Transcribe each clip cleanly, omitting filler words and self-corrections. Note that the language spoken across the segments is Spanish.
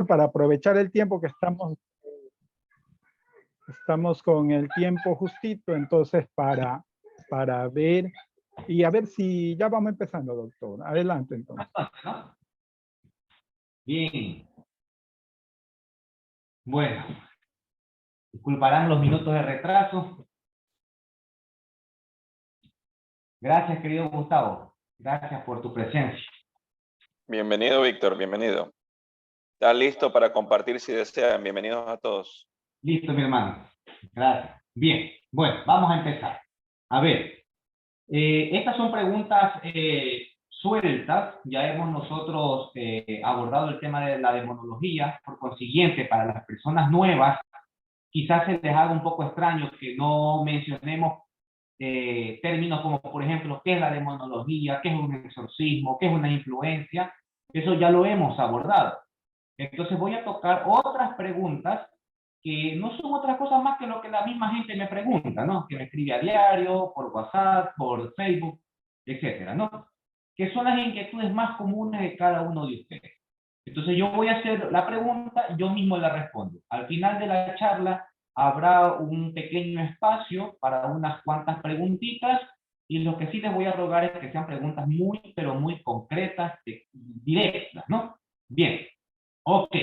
para aprovechar el tiempo que estamos con el tiempo justito, entonces para ver y a ver si ya vamos empezando, doctor. Adelante, entonces. ¿No? Bien. Bueno, disculparán los minutos de retraso. Gracias, querido Gustavo. Gracias por tu presencia. Bienvenido, Víctor, bienvenido. ¿Está listo para compartir si desean? Bienvenidos a todos. Listo, mi hermano. Gracias. Bien, bueno, vamos a empezar. A ver, estas son preguntas sueltas. Ya hemos nosotros abordado el tema de la demonología. Por consiguiente, para las personas nuevas, quizás se les haga un poco extraño que no mencionemos términos como, por ejemplo, qué es la demonología, qué es un exorcismo, qué es una influencia. Eso ya lo hemos abordado. Entonces voy a tocar otras preguntas que no son otras cosas más que lo que la misma gente me pregunta, ¿no? Que me escribe a diario, por WhatsApp, por Facebook, etcétera, ¿no? Que son las inquietudes más comunes de cada uno de ustedes. Entonces yo voy a hacer la pregunta, yo mismo la respondo. Al final de la charla habrá un pequeño espacio para unas cuantas preguntitas y lo que sí les voy a rogar es que sean preguntas muy, pero muy concretas, directas, ¿no? Bien, ok.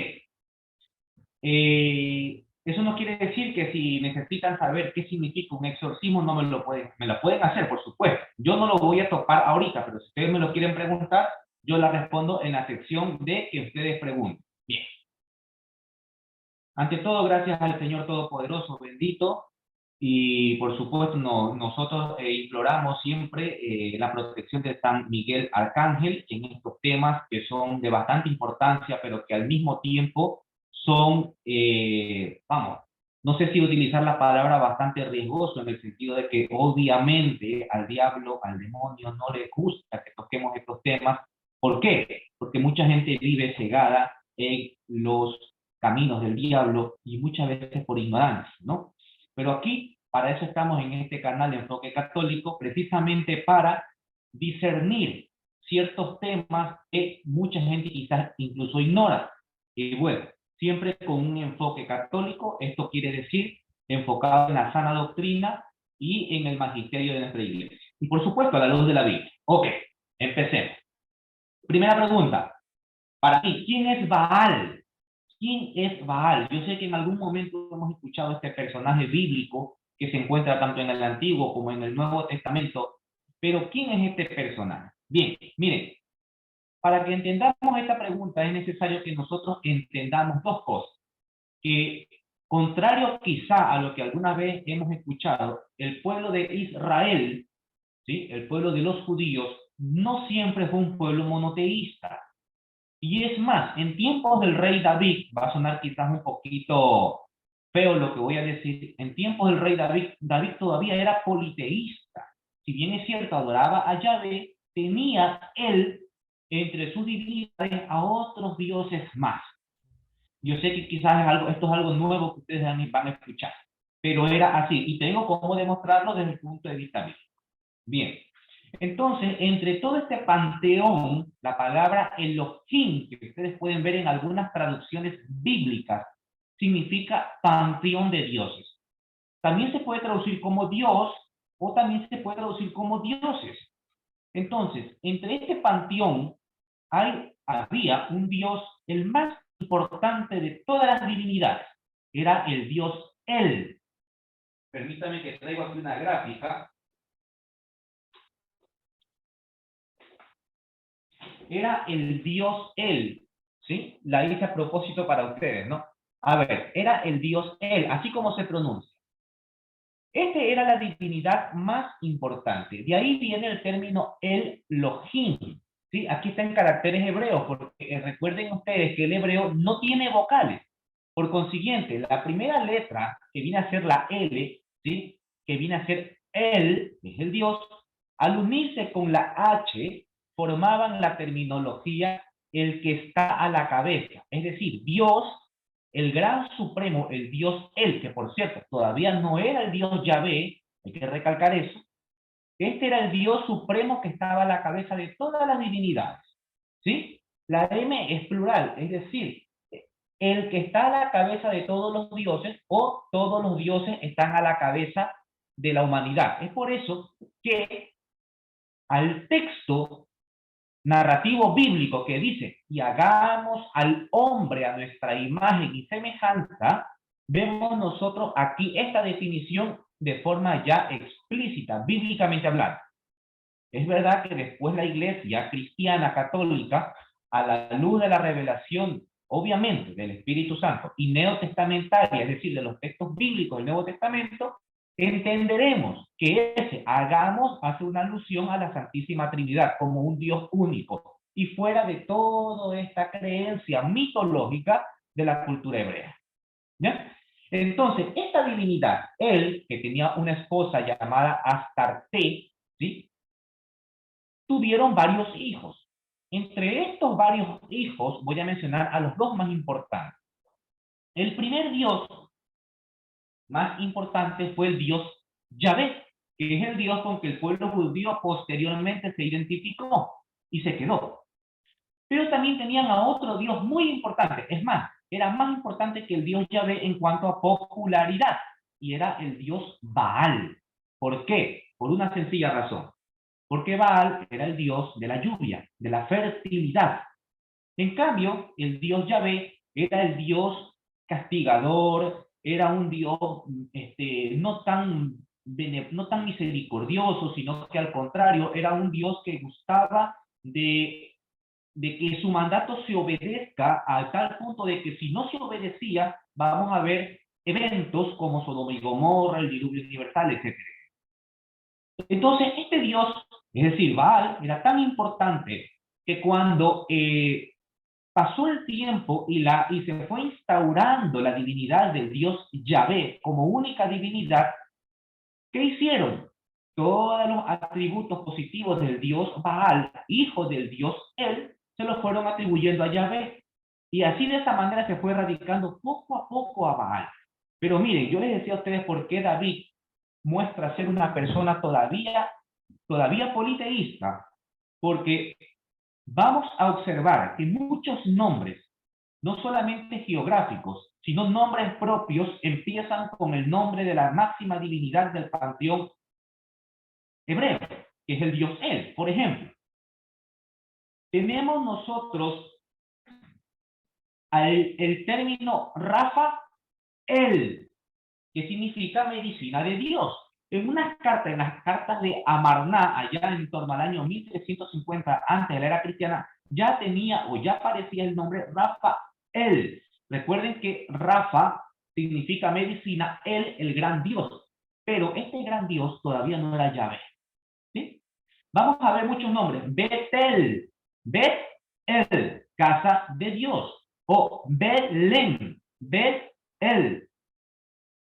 Eso no quiere decir que si necesitan saber qué significa un exorcismo, no me lo pueden hacer, por supuesto. Yo no lo voy a topar ahorita, pero si ustedes me lo quieren preguntar, yo la respondo en la sección de que ustedes pregunten. Bien. Ante todo, gracias al Señor Todopoderoso, bendito, y por supuesto nosotros imploramos siempre la protección de San Miguel Arcángel en estos temas que son de bastante importancia, pero que al mismo tiempo son, vamos, no sé si utilizar la palabra bastante riesgoso en el sentido de que obviamente al diablo, al demonio no le gusta que toquemos estos temas. ¿Por qué? Porque mucha gente vive cegada en los caminos del diablo y muchas veces por ignorancia, ¿no? Pero aquí, para eso estamos en este canal de Enfoque Católico, precisamente para discernir ciertos temas que mucha gente quizás incluso ignora. Y bueno, siempre con un enfoque católico, esto quiere decir enfocado en la sana doctrina y en el magisterio de nuestra iglesia. Y por supuesto, a la luz de la Biblia. Ok, empecemos. Primera pregunta. Para ti, ¿quién es Baal? ¿Quién es Baal? Yo sé que en algún momento hemos escuchado este personaje bíblico que se encuentra tanto en el Antiguo como en el Nuevo Testamento, pero ¿quién es este personaje? Bien, miren, para que entendamos esta pregunta es necesario que nosotros entendamos dos cosas, que contrario quizá a lo que alguna vez hemos escuchado, el pueblo de Israel, ¿sí? El pueblo de los judíos, no siempre fue un pueblo monoteísta. Y es más, en tiempos del rey David, va a sonar quizás un poquito feo lo que voy a decir, en tiempos del rey David, David todavía era politeísta. Si bien es cierto, adoraba a Yahvé, tenía él entre sus divinidades a otros dioses más. Yo sé que quizás esto es algo nuevo que ustedes van a escuchar, pero era así, y tengo cómo demostrarlo desde el punto de vista bíblico. Bien, entonces, entre todo este panteón, la palabra Elohim, que ustedes pueden ver en algunas traducciones bíblicas, significa panteón de dioses. También se puede traducir como Dios, o también se puede traducir como dioses. Entonces, entre este panteón había un dios, el más importante de todas las divinidades, era el dios El. Permítame que traigo aquí una gráfica. Era el dios El, ¿sí? La hice a propósito para ustedes, ¿no? A ver, era el dios El, así como se pronuncia. Este era la divinidad más importante. De ahí viene el término Elohim, ¿sí? Aquí está en caracteres hebreos, porque recuerden ustedes que el hebreo no tiene vocales. Por consiguiente, la primera letra que viene a ser la L, ¿sí? Que viene a ser El, que es el dios, al unirse con la H, formaban la terminología el que está a la cabeza. Es decir, Dios, el gran supremo, el Dios El, que por cierto todavía no era el Dios Yahvé, hay que recalcar eso. Este era el Dios supremo que estaba a la cabeza de todas las divinidades, ¿sí? La M es plural, es decir, el que está a la cabeza de todos los dioses o todos los dioses están a la cabeza de la humanidad. Es por eso que al texto narrativo bíblico que dice, y hagamos al hombre a nuestra imagen y semejanza, vemos nosotros aquí esta definición de forma ya explícita, bíblicamente hablando. Es verdad que después la iglesia cristiana católica, a la luz de la revelación, obviamente, del Espíritu Santo y neotestamentaria, es decir, de los textos bíblicos del Nuevo Testamento, entenderemos que ese hagamos hace una alusión a la Santísima Trinidad como un Dios único y fuera de toda esta creencia mitológica de la cultura hebrea. ¿Ya? Entonces, esta divinidad, él, que tenía una esposa llamada Astarte, ¿sí?, tuvieron varios hijos. Entre estos varios hijos voy a mencionar a los dos más importantes. El primer dios más importante fue el dios Yahvé, que es el dios con que el pueblo judío posteriormente se identificó y se quedó. Pero también tenían a otro dios muy importante, es más, era más importante que el dios Yahvé en cuanto a popularidad, y era el dios Baal. ¿Por qué? Por una sencilla razón. Porque Baal era el dios de la lluvia, de la fertilidad. En cambio, el dios Yahvé era el dios castigador, era un dios no tan misericordioso, sino que al contrario, era un dios que gustaba de que su mandato se obedezca a tal punto de que si no se obedecía, vamos a ver eventos como Sodoma y Gomorra, el diluvio universal, etc. Entonces, este dios, es decir, Baal, era tan importante que cuando pasó el tiempo y se fue instaurando la divinidad del dios Yahvé como única divinidad, ¿qué hicieron? Todos los atributos positivos del dios Baal, hijo del dios El, se los fueron atribuyendo a Yahvé. Y así de esa manera se fue erradicando poco a poco a Baal. Pero miren, yo les decía a ustedes por qué David muestra ser una persona todavía politeísta, porque vamos a observar que muchos nombres, no solamente geográficos, sino nombres propios, empiezan con el nombre de la máxima divinidad del panteón hebreo, que es el dios El. Por ejemplo, tenemos nosotros el término Rafael, que significa medicina de Dios. En las cartas de Amarná, allá en torno al año 1350, antes de la era cristiana, ya tenía o ya aparecía el nombre Rafael. Recuerden que Rafa significa medicina, él, el gran Dios. Pero este gran Dios todavía no era Yahvé. ¿Sí? Vamos a ver muchos nombres. Betel, Bet-El, casa de Dios. O Belén, Bet-El,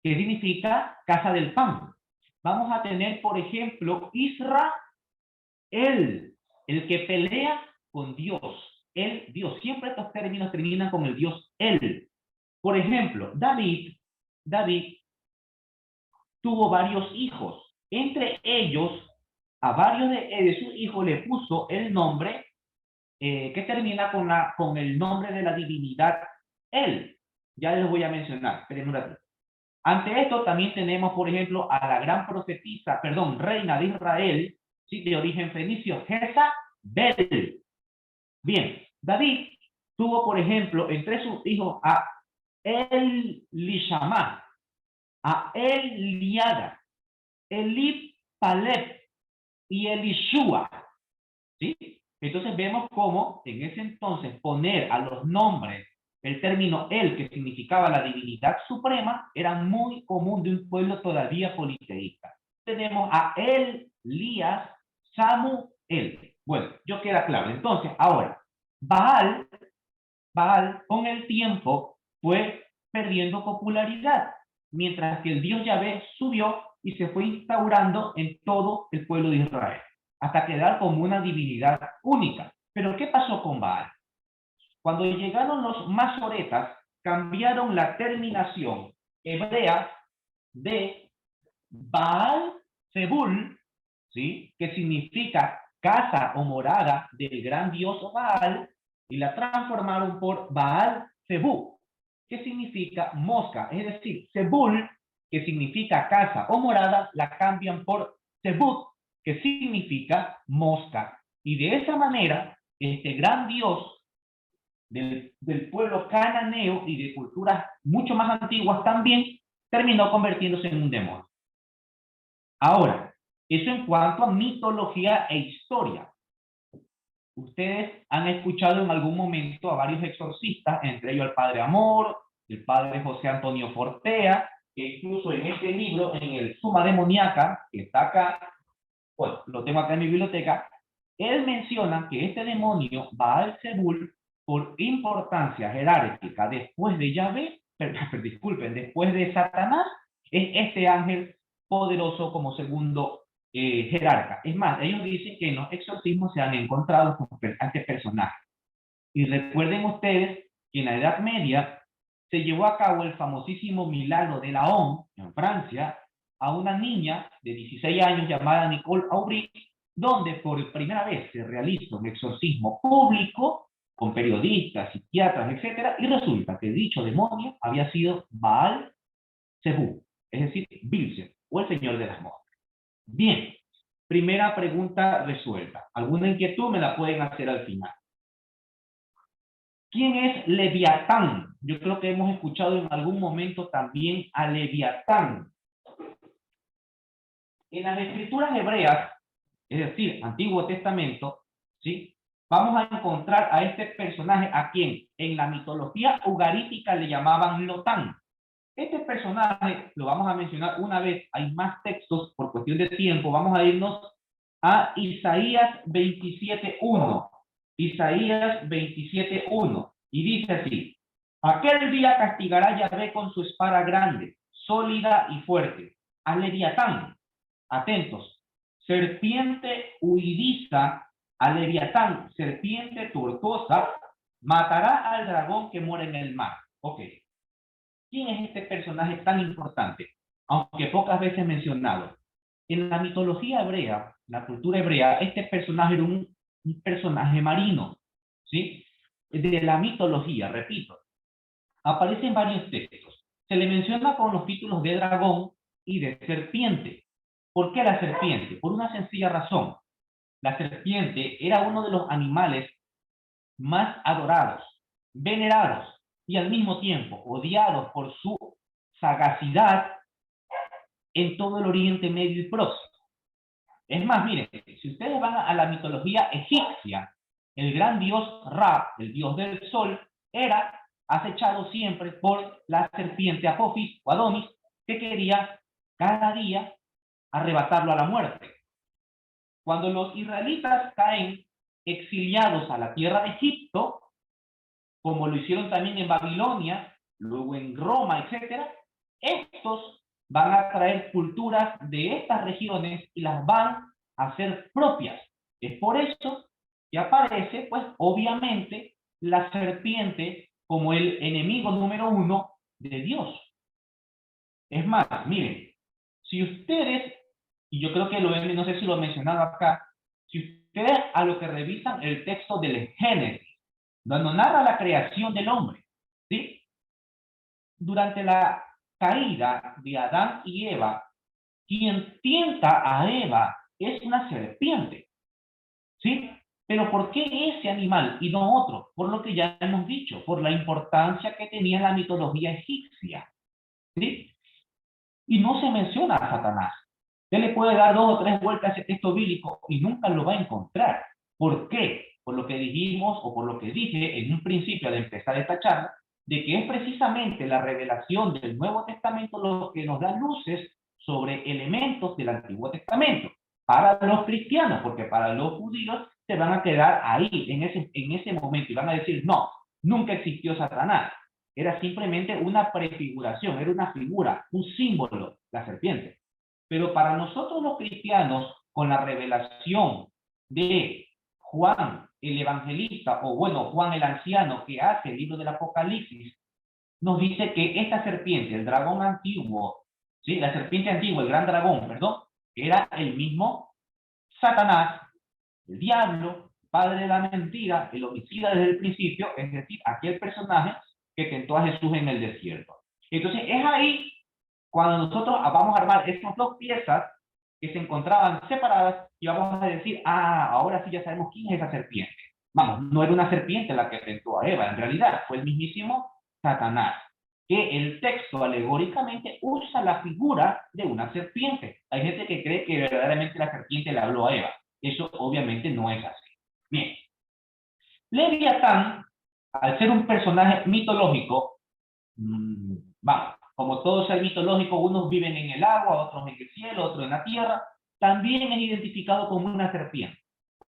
que significa casa del pan. Vamos a tener, por ejemplo, Israel, el que pelea con Dios, el Dios. Siempre estos términos terminan con el Dios él. Por ejemplo, David tuvo varios hijos. Entre ellos, a varios de sus hijos le puso el nombre que termina con el nombre de la divinidad él. Ya les voy a mencionar. Esperen un ratito. Ante esto también tenemos, por ejemplo, a la gran profetisa, reina de Israel, ¿sí?, de origen fenicio, Jezabel. Bien, David tuvo, por ejemplo, entre sus hijos a Elishama, a Eliada, Elipalep y Elishua, ¿sí? Entonces vemos cómo en ese entonces poner a los nombres el término El, que significaba la divinidad suprema, era muy común de un pueblo todavía politeísta. Tenemos a Elías, Samuel. Bueno, yo queda claro. Entonces, ahora, Baal con el tiempo fue perdiendo popularidad, mientras que el dios Yahvé subió y se fue instaurando en todo el pueblo de Israel, hasta quedar como una divinidad única. Pero ¿qué pasó con Baal? Cuando llegaron los masoretas, cambiaron la terminación hebrea de Baal-Zebul, ¿sí?, que significa casa o morada del gran dios Baal, y la transformaron por Baal-Zebú, que significa mosca. Es decir, Zebul, que significa casa o morada, la cambian por Zebut, que significa mosca. Y de esa manera, este gran dios del pueblo cananeo y de culturas mucho más antiguas también, terminó convirtiéndose en un demonio. Ahora, eso en cuanto a mitología e historia. Ustedes han escuchado en algún momento a varios exorcistas, entre ellos el padre Amor, el padre José Antonio Fortea, que incluso en este libro, en el Suma Demoníaca, que está acá, bueno, lo tengo acá en mi biblioteca, él menciona que este demonio, Baal Zebul, por importancia jerárquica después de Yahvé, disculpen, después de Satanás, es este ángel poderoso como segundo jerarca. Es más, ellos dicen que en los exorcismos se han encontrado con este personaje. Y recuerden ustedes que en la Edad Media se llevó a cabo el famosísimo milagro de Laon, en Francia, a una niña de 16 años llamada Nicole Aubry, donde por primera vez se realiza un exorcismo público con periodistas, psiquiatras, etc. Y resulta que dicho demonio había sido Baal Zebú, es decir, Bilzebub, o el señor de las moscas. Bien, primera pregunta resuelta. ¿Alguna inquietud? Me la pueden hacer al final. ¿Quién es Leviatán? Yo creo que hemos escuchado en algún momento también a Leviatán. En las escrituras hebreas, es decir, Antiguo Testamento, ¿sí? Vamos a encontrar a este personaje a quien en la mitología ugarítica le llamaban Lotán. Este personaje lo vamos a mencionar una vez, hay más textos por cuestión de tiempo, vamos a irnos a Isaías 27:1. Isaías 27:1, y dice así: aquel día castigará Yahvé con su espada grande, sólida y fuerte, a Leviatán, atentos, serpiente huidiza, a Leviatán, serpiente tortuosa, matará al dragón que mora en el mar. Ok. ¿Quién es este personaje tan importante? Aunque pocas veces mencionado. En la mitología hebrea, la cultura hebrea, este personaje era un personaje marino, ¿sí? De la mitología, repito. Aparece en varios textos. Se le menciona con los títulos de dragón y de serpiente. ¿Por qué la serpiente? Por una sencilla razón. La serpiente era uno de los animales más adorados, venerados y al mismo tiempo odiados por su sagacidad en todo el Oriente Medio y Próximo. Es más, miren, si ustedes van a la mitología egipcia, el gran dios Ra, el dios del sol, era acechado siempre por la serpiente Apophis o Adonis, que quería cada día arrebatarlo a la muerte. Cuando los israelitas caen exiliados a la tierra de Egipto, como lo hicieron también en Babilonia, luego en Roma, etc., estos van a traer culturas de estas regiones y las van a hacer propias. Es por eso que aparece, pues, obviamente, la serpiente como el enemigo número 1 de Dios. Es más, miren, si ustedes, y yo creo que no sé si lo he mencionado acá, si ustedes a lo que revisan el texto del Génesis, donde narra la creación del hombre, ¿sí? Durante la caída de Adán y Eva, quien tienta a Eva es una serpiente, ¿sí? Pero ¿por qué ese animal y no otro? Por lo que ya hemos dicho, por la importancia que tenía la mitología egipcia, ¿sí? Y no se menciona a Satanás. Usted le puede dar 2 o 3 vueltas a ese texto bíblico y nunca lo va a encontrar. ¿Por qué? Por lo que dijimos o por lo que dije en un principio al empezar esta charla, de que es precisamente la revelación del Nuevo Testamento lo que nos da luces sobre elementos del Antiguo Testamento para los cristianos, porque para los judíos se van a quedar ahí en ese momento y van a decir, no, nunca existió Satanás. Era simplemente una prefiguración, era una figura, un símbolo, la serpiente. Pero para nosotros los cristianos, con la revelación de Juan el evangelista, o bueno, Juan el anciano, que hace el libro del Apocalipsis, nos dice que esta serpiente, el dragón antiguo, ¿sí? La serpiente antigua, el gran dragón, perdón, era el mismo Satanás, el diablo, padre de la mentira, el homicida desde el principio, es decir, aquel personaje que tentó a Jesús en el desierto. Entonces es ahí cuando nosotros vamos a armar estas dos piezas que se encontraban separadas y vamos a decir, ah, ahora sí ya sabemos quién es esa serpiente. Vamos, no era una serpiente la que tentó a Eva, en realidad fue el mismísimo Satanás, que el texto alegóricamente usa la figura de una serpiente. Hay gente que cree que verdaderamente la serpiente le habló a Eva. Eso obviamente no es así. Bien. Leviatán, al ser un personaje mitológico, vamos, como todo ser mitológico, unos viven en el agua, otros en el cielo, otros en la tierra, también es identificado como una serpiente.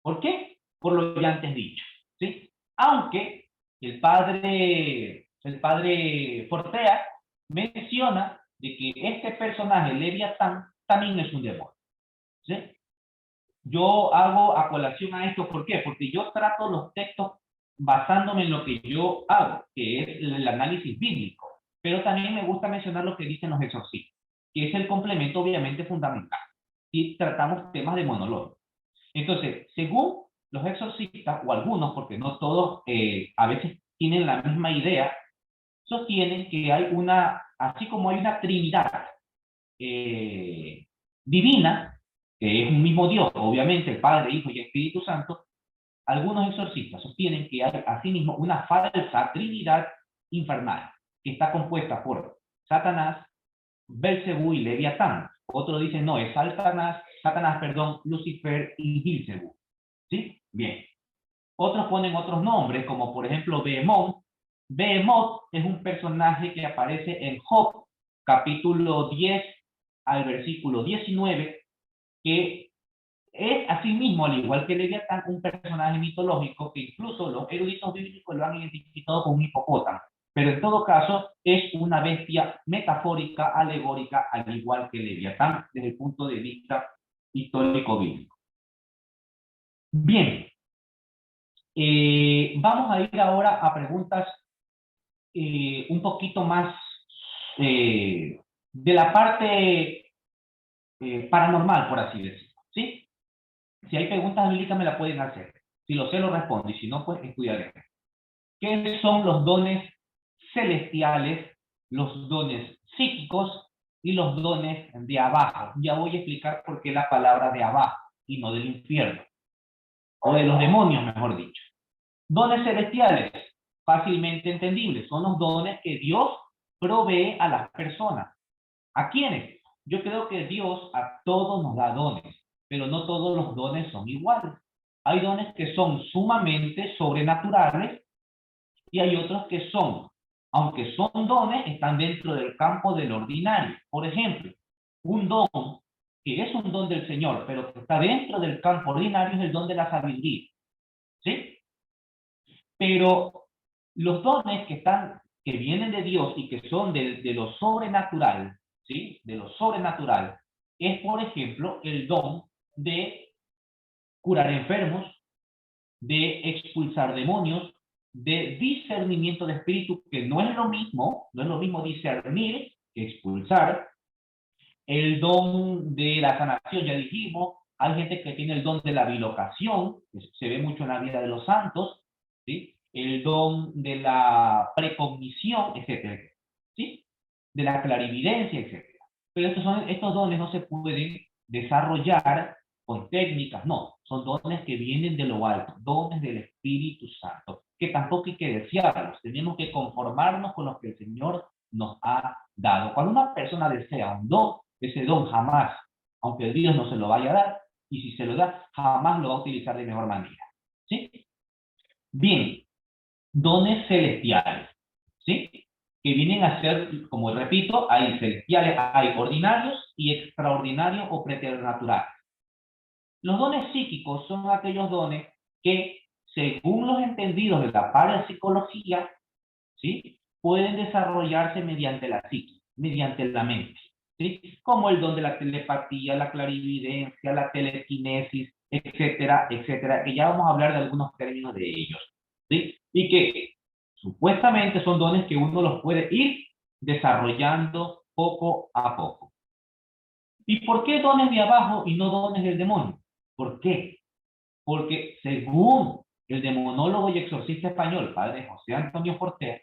¿Por qué? Por lo ya antes dicho, ¿sí? Aunque el padre Fortea menciona de que este personaje, Leviatán, también es un demonio, ¿sí? Yo hago a colación a esto, ¿por qué? Porque yo trato los textos basándome en lo que yo hago, que es el análisis bíblico, pero también me gusta mencionar lo que dicen los exorcistas, que es el complemento obviamente fundamental, y tratamos temas de monología. Entonces, según los exorcistas, o algunos, porque no todos a veces tienen la misma idea, sostienen que hay una, así como hay una trinidad divina, que es un mismo Dios, obviamente el Padre, Hijo y Espíritu Santo, algunos exorcistas sostienen que hay asimismo una falsa trinidad infernal, que está compuesta por Satanás, Belcebú y Leviatán. Otros dicen, no, es Satanás, Lucifer y Belcebú. ¿Sí? Bien. Otros ponen otros nombres, como por ejemplo Behemoth. Behemoth es un personaje que aparece en Job, capítulo 10 al versículo 19, que es asimismo, al igual que Leviatán, un personaje mitológico que incluso los eruditos bíblicos lo han identificado como un hipopótamo. Pero en todo caso es una bestia metafórica, alegórica, al igual que Leviatán, desde el punto de vista histórico bíblico. Bien, vamos a ir ahora a preguntas un poquito más de la parte paranormal, por así decirlo, ¿sí? Si hay preguntas bíblicas me la pueden hacer. Si lo sé, lo respondo, y si no, pues estudiaré. ¿Qué son los dones celestiales, los dones psíquicos y los dones de abajo? Ya voy a explicar por qué la palabra de abajo y no del infierno, o de los demonios, mejor dicho. Dones celestiales, fácilmente entendibles, son los dones que Dios provee a las personas. ¿A quiénes? Yo creo que Dios a todos nos da dones, pero no todos los dones son iguales. Hay dones que son sumamente sobrenaturales y hay otros que son, aunque son dones, están dentro del campo del ordinario. Por ejemplo, un don que es un don del Señor, pero que está dentro del campo ordinario, es el don de la sabiduría. ¿Sí? Pero los dones que vienen de Dios y que son de lo sobrenatural, ¿sí? De lo sobrenatural, es, por ejemplo, el don de curar enfermos, de expulsar demonios, de discernimiento de espíritu, que no es lo mismo discernir que expulsar. El don de la sanación, ya dijimos. Hay gente que tiene el don de la bilocación, que se ve mucho en la vida de los santos, ¿sí? El don de la precognición, etcétera, ¿sí? De la clarividencia, etcétera. Pero estos dones no se pueden desarrollar con técnicas, no. Son dones que vienen de lo alto, dones del Espíritu Santo, que tampoco hay que desearlos. Tenemos que conformarnos con lo que el Señor nos ha dado. Cuando una persona desea un don, ese don jamás, aunque Dios no se lo vaya a dar, y si se lo da, jamás lo va a utilizar de mejor manera. ¿Sí? Bien, dones celestiales, ¿sí? Que vienen a ser, como repito, hay celestiales, hay ordinarios y extraordinarios o preternaturales. Los dones psíquicos son aquellos dones que, según los entendidos de la parapsicología, ¿sí? Pueden desarrollarse mediante la psique, mediante la mente, ¿sí? Como el don de la telepatía, la clarividencia, la telequinesis, etcétera, etcétera, que ya vamos a hablar de algunos términos de ellos, ¿sí? Y que supuestamente son dones que uno los puede ir desarrollando poco a poco. ¿Y por qué dones de abajo y no dones del demonio? ¿Por qué? Porque según el demonólogo y exorcista español, padre José Antonio Fortea,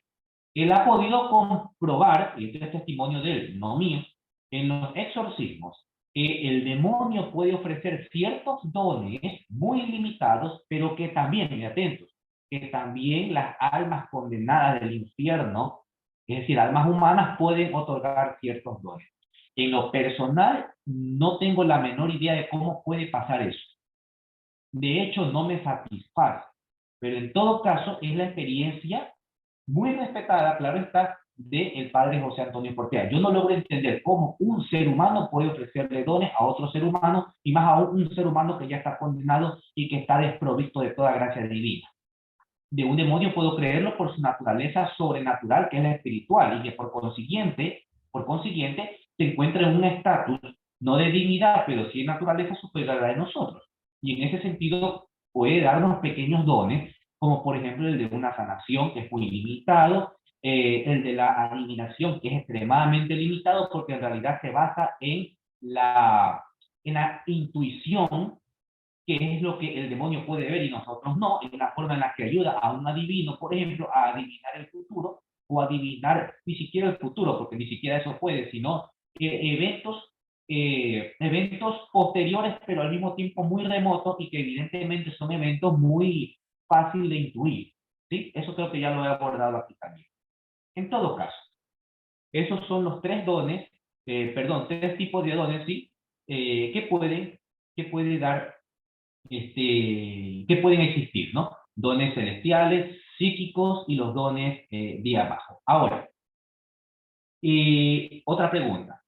Él ha podido comprobar, y este es testimonio de él, no mío, en los exorcismos, que el demonio puede ofrecer ciertos dones muy limitados, pero que también, y atentos, que también las almas condenadas del infierno, es decir, almas humanas, pueden otorgar ciertos dones. En lo personal, no tengo la menor idea de cómo puede pasar eso. De hecho, no me satisface. Pero en todo caso, es la experiencia muy respetada, claro está, del padre José Antonio Portea. Yo no logro entender cómo un ser humano puede ofrecerle dones a otro ser humano, y más aún un ser humano que ya está condenado y que está desprovisto de toda gracia divina. De un demonio puedo creerlo por su naturaleza sobrenatural, que es la espiritual, y que por consiguiente se encuentra en un estatus, no de divinidad, pero sí de naturaleza superior a la de nosotros. Y en ese sentido puede darnos pequeños dones, como por ejemplo el de una sanación, que es muy limitado, el de la adivinación, que es extremadamente limitado, porque en realidad se basa en la intuición, que es lo que el demonio puede ver y nosotros no, en una forma en la que ayuda a un adivino, por ejemplo, a adivinar el futuro, o adivinar ni siquiera el futuro, porque ni siquiera eso puede, sino eventos posteriores, pero al mismo tiempo muy remotos, y que evidentemente son eventos muy fáciles de intuir. ¿Sí? Eso creo que ya lo he abordado aquí también. En todo caso, esos son los tres dones, tres tipos de dones, ¿sí? Que puede dar, que pueden existir, ¿no? Dones celestiales, psíquicos y los dones de abajo. Ahora, otra pregunta.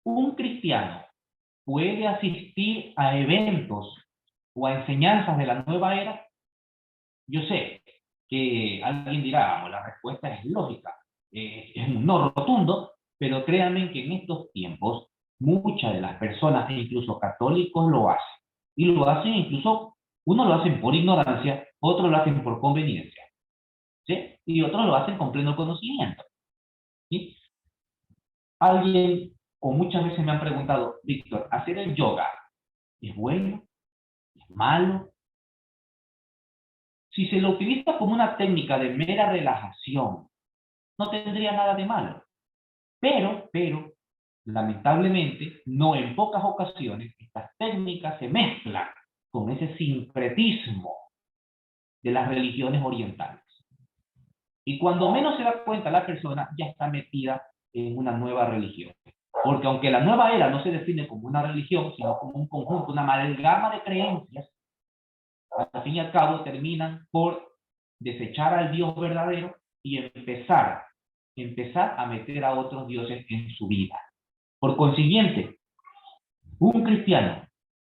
¿Un cristiano puede asistir a eventos o a enseñanzas de la nueva era? Yo sé que alguien dirá, "Vamos, la respuesta es lógica, es un no rotundo", pero créanme que en estos tiempos muchas de las personas, e incluso católicos, lo hacen. Y lo hacen incluso, unos lo hacen por ignorancia, otros lo hacen por conveniencia, ¿sí? Y otros lo hacen con pleno conocimiento, ¿sí? Alguien, o muchas veces me han preguntado, Víctor, ¿hacer el yoga es bueno? ¿Es malo? Si se lo utiliza como una técnica de mera relajación, no tendría nada de malo. Pero, lamentablemente, no en pocas ocasiones, estas técnicas se mezclan con ese sincretismo de las religiones orientales. Y cuando menos se da cuenta la persona, ya está metida en una nueva religión. Porque aunque la nueva era no se define como una religión, sino como un conjunto, una amalgama de creencias, al fin y al cabo terminan por desechar al Dios verdadero y empezar a meter a otros dioses en su vida. Por consiguiente, un cristiano,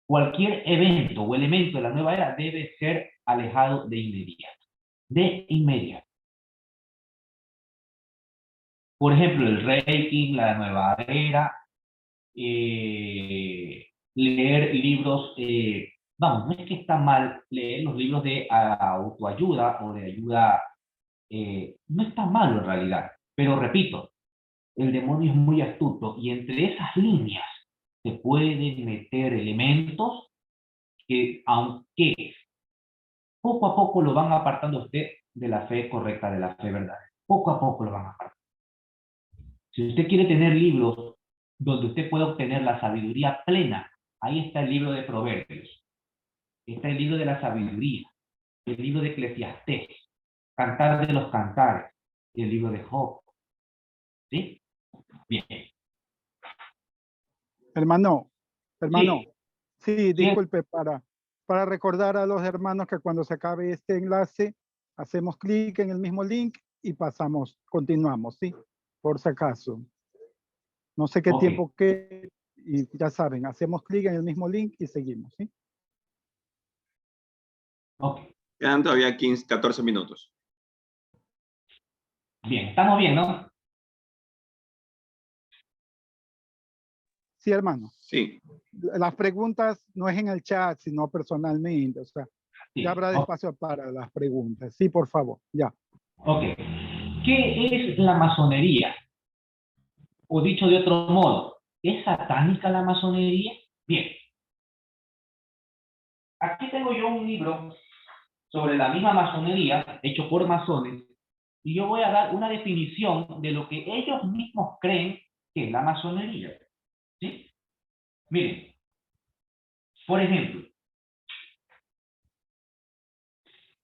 cualquier evento o elemento de la nueva era debe ser alejado de inmediato. De inmediato. Por ejemplo, el Reiki, la nueva era, leer libros, vamos, no es que está mal leer los libros de autoayuda o de ayuda, no está mal en realidad, pero repito, el demonio es muy astuto y entre esas líneas se pueden meter elementos que, aunque poco a poco lo van apartando usted de la fe correcta, de la fe verdadera. Poco a poco lo van apartando. Si usted quiere tener libros donde usted pueda obtener la sabiduría plena, ahí está el libro de Proverbios, está el libro de la sabiduría, el libro de Eclesiastés, Cantar de los Cantares, y el libro de Job. ¿Sí? Bien. Hermano, Sí, sí, sí, disculpe, para recordar a los hermanos que cuando se acabe este enlace, hacemos clic en el mismo link y continuamos, ¿sí? Por si acaso. No sé qué ok, tiempo que, y ya saben, hacemos clic en el mismo link y seguimos, ¿sí? ok. Quedan todavía 15, 14 minutos. Bien, estamos bien, ¿no? Sí, hermano. Sí. Las preguntas no es en el chat, sino personalmente, o sea, ya Sí, habrá ok. espacio para las preguntas. Sí, por favor, ya. Ok. ¿Qué es la masonería? O dicho de otro modo, ¿es satánica la masonería? Bien, aquí tengo yo un libro sobre la misma masonería, hecho por masones, y yo voy a dar una definición de lo que ellos mismos creen que es la masonería. ¿Sí? Miren, por ejemplo,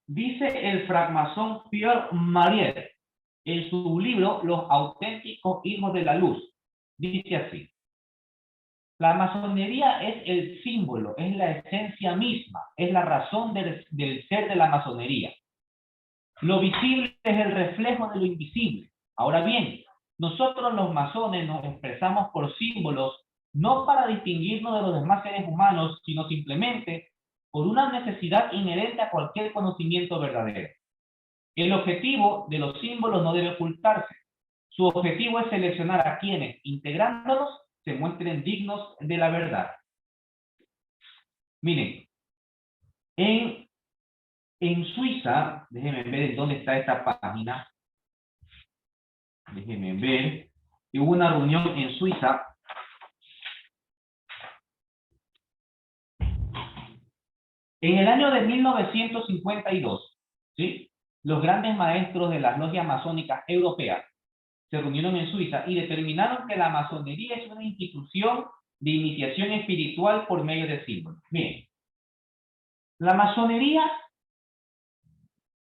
dice el francmasón Pierre Mariette en su libro Los auténticos hijos de la luz. Dice así: la masonería es el símbolo, es la esencia misma, es la razón del ser de la masonería. Lo visible es el reflejo de lo invisible. Ahora bien, nosotros los masones nos expresamos por símbolos no para distinguirnos de los demás seres humanos, sino simplemente por una necesidad inherente a cualquier conocimiento verdadero. El objetivo de los símbolos no debe ocultarse. Su objetivo es seleccionar a quienes, integrándolos, se muestren dignos de la verdad. Miren, en Suiza, déjenme ver dónde está esta página. Déjenme ver. Hubo una reunión en Suiza. En el año de 1952, ¿sí? Los grandes maestros de las logias masónicas europeas se reunieron en Suiza y determinaron que la masonería es una institución de iniciación espiritual por medio de símbolos. Miren, la masonería,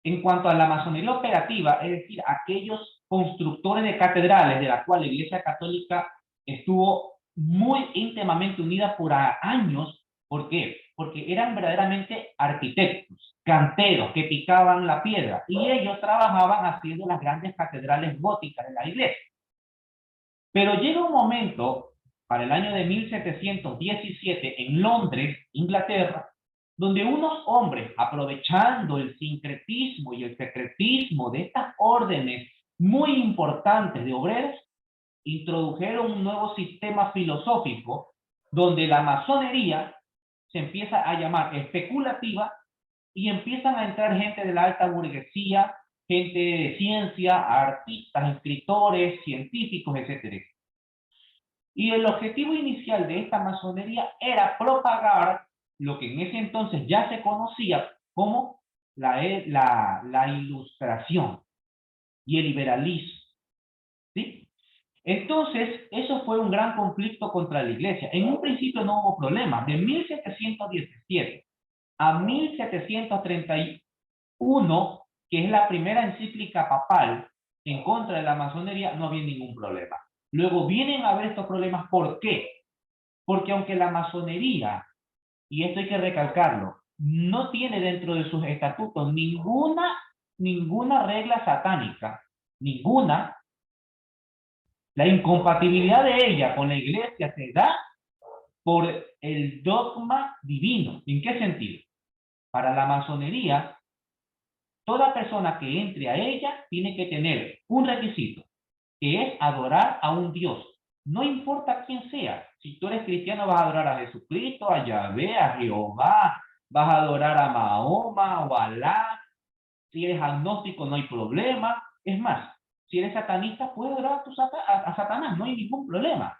en cuanto a la masonería operativa, es decir, aquellos constructores de catedrales de la cual la Iglesia Católica estuvo muy íntimamente unida por años. ¿Por qué? Porque eran verdaderamente arquitectos, canteros que picaban la piedra y ellos trabajaban haciendo las grandes catedrales góticas de la iglesia. Pero llega un momento, para el año de 1717, en Londres, Inglaterra, donde unos hombres, aprovechando el sincretismo y el secretismo de estas órdenes muy importantes de obreros, introdujeron un nuevo sistema filosófico donde la masonería se empieza a llamar especulativa y empiezan a entrar gente de la alta burguesía, gente de ciencia, artistas, escritores, científicos, etc. Y el objetivo inicial de esta masonería era propagar lo que en ese entonces ya se conocía como la ilustración y el liberalismo. ¿Sí? Entonces, eso fue un gran conflicto contra la iglesia. En un principio no hubo problema. De 1717 a 1731, que es la primera encíclica papal en contra de la masonería, no había ningún problema. Luego vienen a haber estos problemas. ¿Por qué? Porque aunque la masonería, y esto hay que recalcarlo, no tiene dentro de sus estatutos ninguna regla satánica, ninguna. La incompatibilidad de ella con la iglesia se da por el dogma divino. ¿En qué sentido? Para la masonería, toda persona que entre a ella tiene que tener un requisito, que es adorar a un Dios. No importa quién sea. Si tú eres cristiano, vas a adorar a Jesucristo, a Yahvé, a Jehová, vas a adorar a Mahoma o a Alá. Si eres agnóstico, no hay problema. Es más, si eres satanista, puedes adorar a Satanás, no hay ningún problema.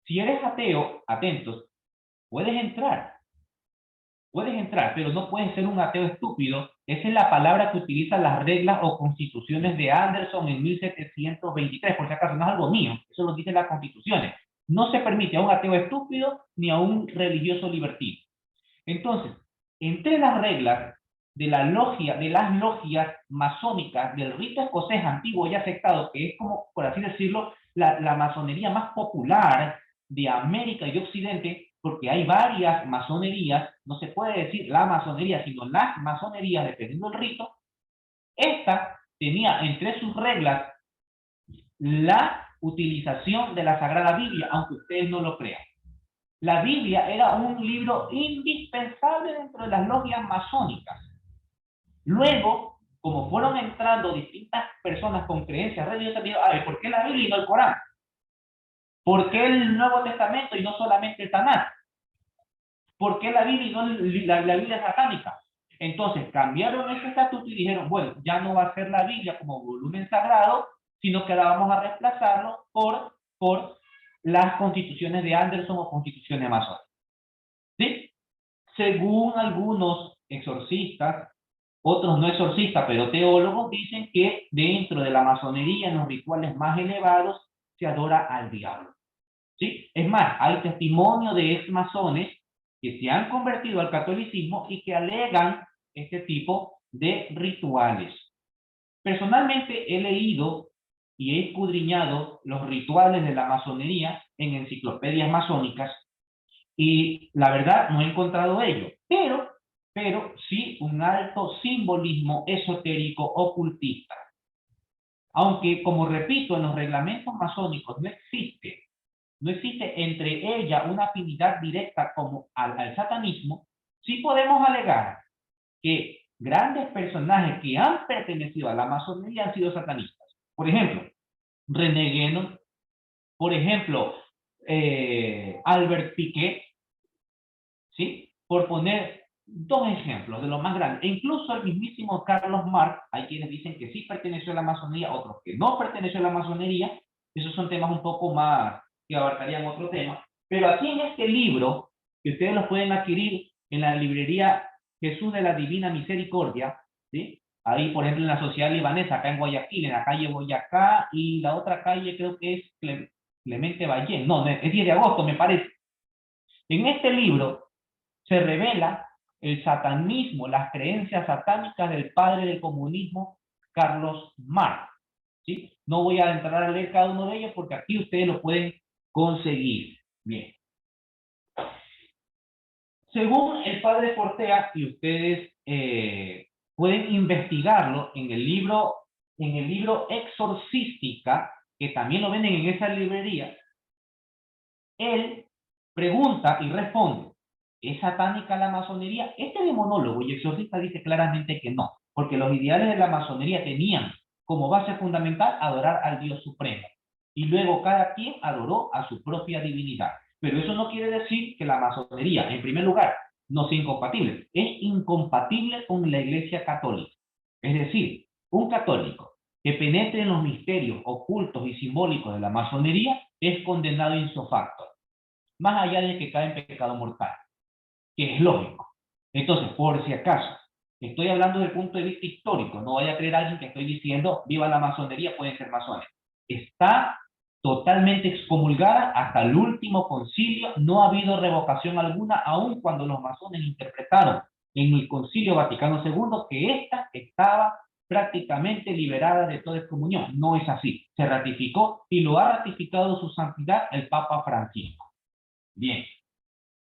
Si eres ateo, atentos, puedes entrar, pero no puedes ser un ateo estúpido. Esa es la palabra que utilizan las reglas o constituciones de Anderson en 1723, por si acaso no es algo mío, eso lo dicen las constituciones. No se permite a un ateo estúpido ni a un religioso libertino. Entonces, entre las reglas de las logias masónicas del rito escocés antiguo y aceptado, que es como, por así decirlo, la masonería más popular de América y de Occidente, porque hay varias masonerías, no se puede decir la masonería, sino las masonerías, dependiendo del rito. Esta tenía entre sus reglas la utilización de la Sagrada Biblia, aunque ustedes no lo crean. La Biblia era un libro indispensable dentro de las logias masónicas. Luego, como fueron entrando distintas personas con creencias religiosas, dijeron, a ver, ¿por qué la Biblia y no el Corán? ¿Por qué el Nuevo Testamento y no solamente el Tanakh? ¿Por qué la Biblia y no la Biblia satánica? Entonces cambiaron ese estatuto y dijeron, bueno, ya no va a ser la Biblia como volumen sagrado, sino que ahora vamos a reemplazarlo por las constituciones de Anderson o constituciones masónicas. ¿Sí? Según algunos exorcistas, otros no exorcistas, pero teólogos, dicen que dentro de la masonería, en los rituales más elevados, se adora al diablo. ¿Sí? Es más, hay testimonio de ex masones que se han convertido al catolicismo y que alegan este tipo de rituales. Personalmente he leído y he escudriñado los rituales de la masonería en enciclopedias masónicas y la verdad no he encontrado ello, pero sí un alto simbolismo esotérico ocultista. Aunque, como repito, en los reglamentos masónicos no existe entre ella una afinidad directa como al satanismo, sí podemos alegar que grandes personajes que han pertenecido a la masonería han sido satanistas. Por ejemplo, René Guénon, por ejemplo, Albert Piquet, ¿sí? Por poner dos ejemplos de los más grandes. E incluso el mismísimo Carlos Marx, hay quienes dicen que sí perteneció a la masonería, otros que no perteneció a la masonería. Esos son temas un poco más que abarcarían otro tema. Pero aquí en este libro, que ustedes lo pueden adquirir en la librería Jesús de la Divina Misericordia, ¿sí? Ahí, por ejemplo, en la Sociedad Libanesa, acá en Guayaquil, en la calle Boyacá, y la otra calle creo que es Clemente Ballén. No, es 10 de agosto, me parece. En este libro se revela el satanismo, las creencias satánicas del padre del comunismo, Carlos Marx. ¿Sí? No voy a entrar a leer cada uno de ellos porque aquí ustedes lo pueden conseguir. Bien. Según el padre Fortea, y ustedes pueden investigarlo en el libro Exorcística, que también lo venden en esa librería, él pregunta y responde: ¿es satánica la masonería? Este demonólogo y exorcista dice claramente que no, porque los ideales de la masonería tenían como base fundamental adorar al Dios Supremo. Y luego cada quien adoró a su propia divinidad. Pero eso no quiere decir que la masonería, en primer lugar, no sea incompatible. Es incompatible con la Iglesia Católica. Es decir, un católico que penetre en los misterios ocultos y simbólicos de la masonería es condenado ipso facto, más allá de que cae en pecado mortal, que es lógico. Entonces, por si acaso, estoy hablando desde el punto de vista histórico, no vaya a creer a alguien que estoy diciendo, viva la masonería, pueden ser masones. Está totalmente excomulgada hasta el último concilio, no ha habido revocación alguna, aun cuando los masones interpretaron en el Concilio Vaticano II que ésta estaba prácticamente liberada de toda excomunión. No es así. Se ratificó y lo ha ratificado su santidad el Papa Francisco. Bien,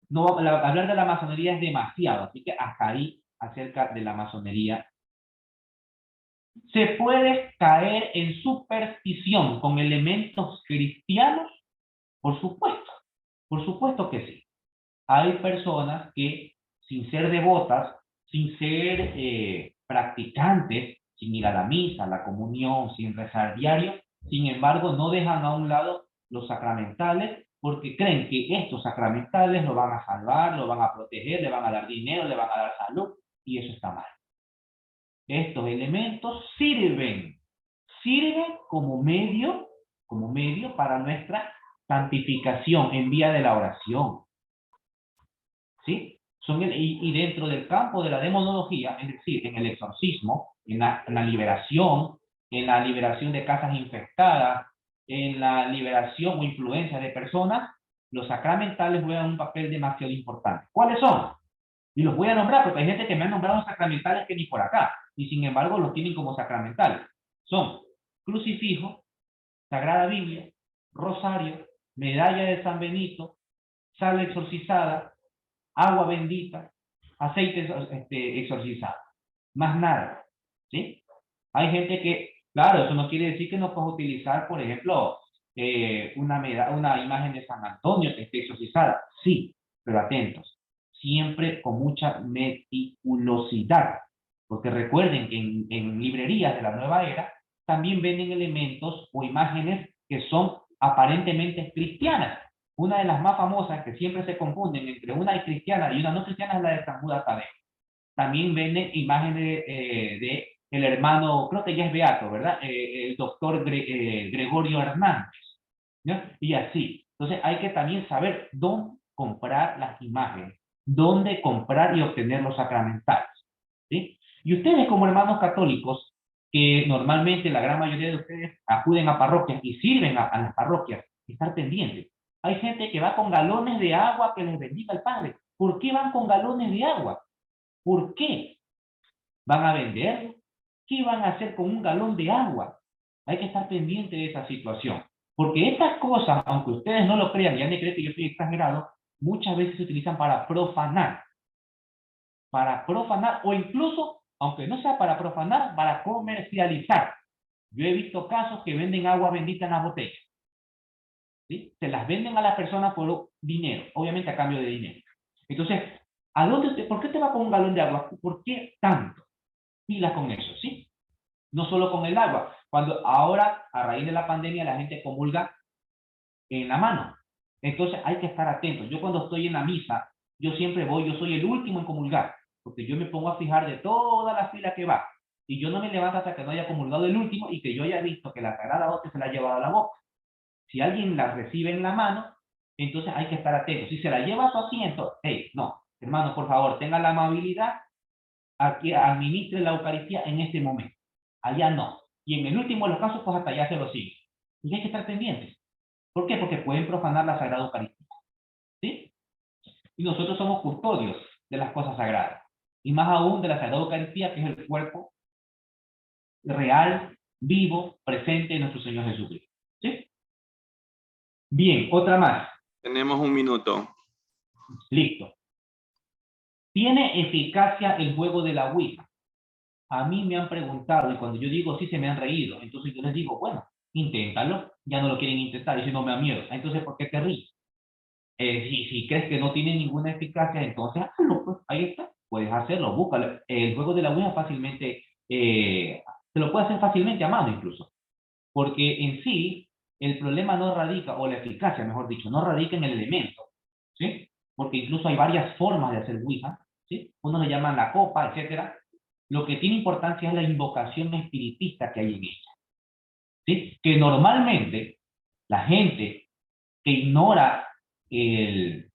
no, hablar de la masonería es demasiado, así que hasta ahí acerca de la masonería. ¿Se puede caer en superstición con elementos cristianos? Por supuesto que sí. Hay personas que, sin ser devotas, sin ser practicantes, sin ir a la misa, a la comunión, sin rezar diario, sin embargo, no dejan a un lado los sacramentales porque creen que estos sacramentales lo van a salvar, lo van a proteger, le van a dar dinero, le van a dar salud, y eso está mal. Estos elementos sirven como medio para nuestra santificación en vía de la oración. ¿Sí? Y dentro del campo de la demonología, es decir, en el exorcismo, en la liberación de casas infectadas, en la liberación o influencia de personas, los sacramentales juegan un papel demasiado importante. ¿Cuáles son? Y los voy a nombrar porque hay gente que me ha nombrado sacramentales que ni por acá, y sin embargo los tienen como sacramentales. Son crucifijo, Sagrada Biblia, rosario, medalla de San Benito, sal exorcizada, agua bendita, aceite exorcizado. Más nada. ¿Sí? Hay gente que, claro, eso no quiere decir que no puedas utilizar, por ejemplo, una imagen de San Antonio que esté exorcizada. Sí, pero atentos. Siempre con mucha meticulosidad. Porque recuerden que en librerías de la nueva era también venden elementos o imágenes que son aparentemente cristianas. Una de las más famosas que siempre se confunden entre una cristiana y una no cristiana es la de San Judas Tadeo. También venden imágenes de el hermano, creo que ya es beato, ¿verdad? El doctor Gregorio Hernández, ¿no? Y así. Entonces hay que también saber dónde comprar las imágenes, dónde comprar y obtener los sacramentales, ¿sí? Y ustedes como hermanos católicos, que normalmente la gran mayoría de ustedes acuden a parroquias y sirven a las parroquias, estar pendientes. Hay gente que va con galones de agua que les bendiga el Padre. ¿Por qué van con galones de agua? ¿Por qué? ¿Van a venderlo? ¿Qué van a hacer con un galón de agua? Hay que estar pendiente de esa situación. Porque estas cosas, aunque ustedes no lo crean y han de creer que yo estoy exagerado, muchas veces se utilizan para profanar. Para profanar, o incluso, aunque no sea para profanar, para comercializar. Yo he visto casos que venden agua bendita en las botellas. ¿Sí? Se las venden a las personas por dinero, obviamente a cambio de dinero. Entonces, ¿por qué te va con un galón de agua? ¿Por qué tanto? Pilas con eso, ¿sí? No solo con el agua. Cuando ahora, a raíz de la pandemia, la gente comulga en la mano. Entonces, hay que estar atentos. Yo cuando estoy en la misa, yo siempre voy, yo soy el último en comulgar, porque yo me pongo a fijar de toda la fila que va. Y yo no me levanto hasta que no haya comulgado el último y que yo haya visto que la Sagrada Hostia se la ha llevado a la boca. Si alguien la recibe en la mano, entonces hay que estar atento. Si se la lleva a su asiento, hey, no, hermano, por favor, tenga la amabilidad a que administre la Eucaristía en este momento. Allá no. Y en el último de los casos, pues hasta allá se lo sigue. Y hay que estar pendientes. ¿Por qué? Porque pueden profanar la Sagrada Eucaristía. ¿Sí? Y nosotros somos custodios de las cosas sagradas. Y más aún de la Sagrada Eucaristía, que es el cuerpo real, vivo, presente de nuestro Señor Jesucristo. ¿Sí? Bien, otra más. Tenemos un minuto. Listo. ¿Tiene eficacia el juego de la Ouija? A mí me han preguntado y cuando yo digo sí se me han reído. Entonces yo les digo, bueno, inténtalo. Ya no lo quieren intentar y si no me da miedo. Entonces, ¿por qué te ríes? Si crees que no tiene ninguna eficacia, entonces hazlo, pues, ahí está. Puedes hacerlo, búscalo. El juego de la Ouija fácilmente, se lo puede hacer fácilmente a mano incluso. Porque en sí, el problema no radica, o la eficacia, mejor dicho, no radica en el elemento. ¿Sí? Porque incluso hay varias formas de hacer Ouija. ¿Sí? Uno le llaman la copa, etcétera. Lo que tiene importancia es la invocación espiritista que hay en ella. ¿Sí? Que normalmente la gente que ignora el